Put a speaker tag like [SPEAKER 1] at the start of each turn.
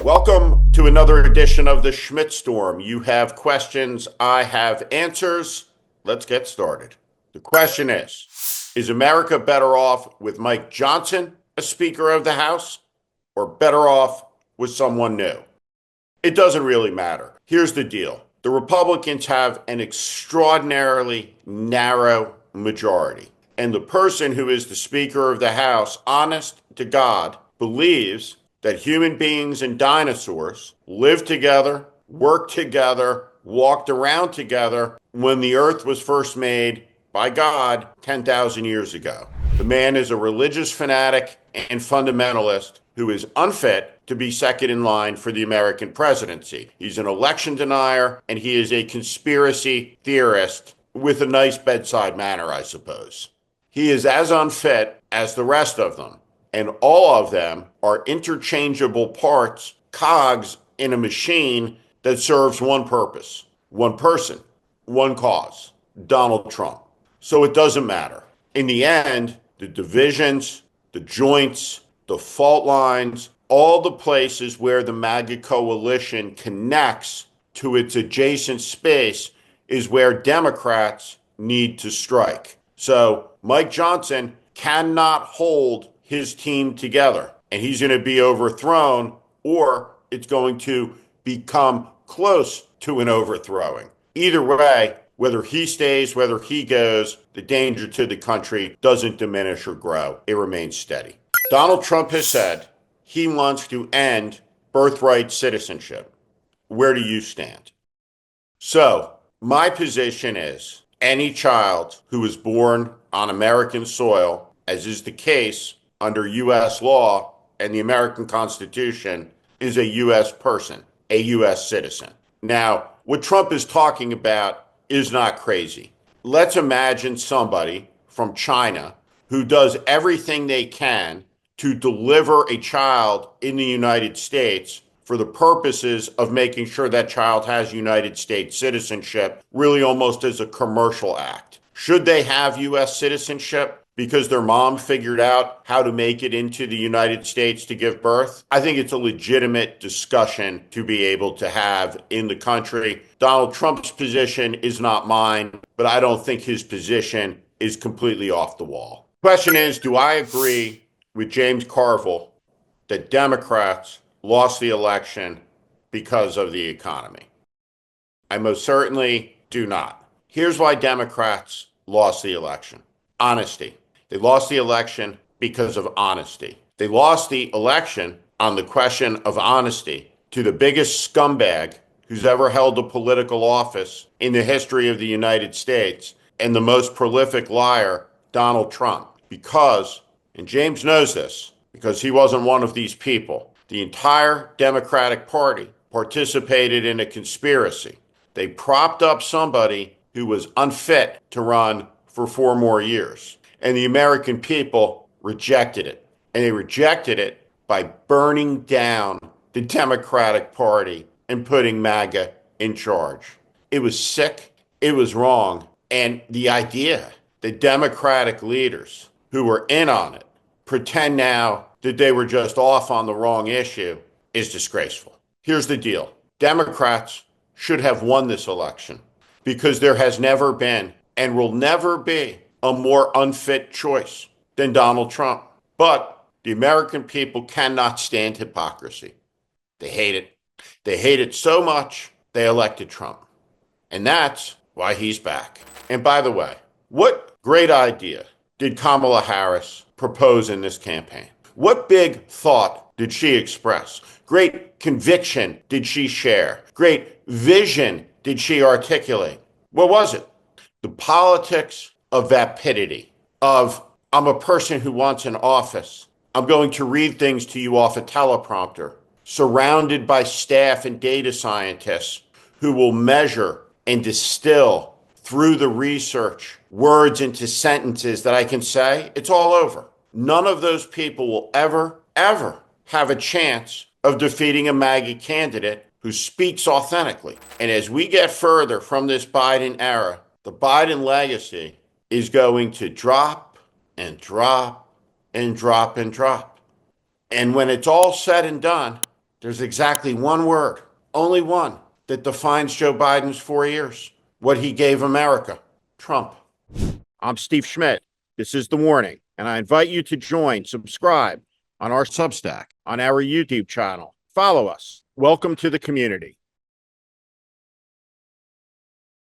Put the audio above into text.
[SPEAKER 1] Welcome to another edition of the Schmidt Storm. You have questions, I have answers. Let's get started. The question is America better off with Mike Johnson as Speaker of the House or better off with someone new? It doesn't really matter. Here's the deal. The Republicans have an extraordinarily narrow majority. And the person who is the Speaker of the House, honest to God, believes that human beings and dinosaurs lived together, worked together, walked around together when the earth was first made by God 10,000 years ago. The man is a religious fanatic and fundamentalist who is unfit to be second in line for the American presidency. He's an election denier, and he is a conspiracy theorist with a nice bedside manner, I suppose. He is as unfit as the rest of them, and all of them are interchangeable parts, cogs in a machine that serves one purpose, one person, one cause, Donald Trump. So it doesn't matter. In the end, the divisions, the joints, the fault lines, all the places where the MAGA coalition connects to its adjacent space is where Democrats need to strike. So Mike Johnson cannot hold his team together, and he's going to be overthrown, or it's going to become close to an overthrowing. Either way, whether he stays, whether he goes, the danger to the country doesn't diminish or grow. It remains steady. Donald Trump has said he wants to end birthright citizenship. Where do you stand? So, my position is any child who is born on American soil, as is the case under U.S. law and the American Constitution, is a U.S. person, a U.S. citizen. Now, what Trump is talking about is not crazy. Let's imagine somebody from China who does everything they can to deliver a child in the United States for the purposes of making sure that child has United States citizenship, really almost as a commercial act. Should they have U.S. citizenship because their mom figured out how to make it into the United States to give birth? I think it's a legitimate discussion to be able to have in the country. Donald Trump's position is not mine, but I don't think his position is completely off the wall. Question is, do I agree with James Carville that Democrats lost the election because of the economy? I most certainly do not. Here's why Democrats lost the election. Honesty. They lost the election because of honesty. They lost the election on the question of honesty to the biggest scumbag who's ever held a political office in the history of the United States and the most prolific liar, Donald Trump. Because, and James knows this, because he wasn't one of these people, the entire Democratic Party participated in a conspiracy. They propped up somebody who was unfit to run for 4 more years. And the American people rejected it. And they rejected it by burning down the Democratic Party and putting MAGA in charge. It was sick. It was wrong. And the idea that Democratic leaders who were in on it pretend now that they were just off on the wrong issue is disgraceful. Here's the deal. Democrats should have won this election because there has never been and will never be a more unfit choice than Donald Trump. But the American people cannot stand hypocrisy. They hate it. They hate it so much, they elected Trump. And that's why he's back. And by the way, what great idea did Kamala Harris propose in this campaign? What big thought did she express? Great conviction did she share? Great vision did she articulate? What was it? The politics of vapidity, of I'm a person who wants an office. I'm going to read things to you off a teleprompter, surrounded by staff and data scientists who will measure and distill through the research words into sentences that I can say. It's all over. None of those people will ever have a chance of defeating a MAGA candidate who speaks authentically. And as we get further from this Biden era, the Biden legacy is going to drop and drop and drop and drop. And when it's all said and done, There's exactly one word, only one, that defines Joe Biden's 4 years. What he gave America, Trump. I'm Steve Schmidt. This is The Warning, and I invite you to subscribe on our Substack, on our YouTube channel. Follow us. Welcome to the community.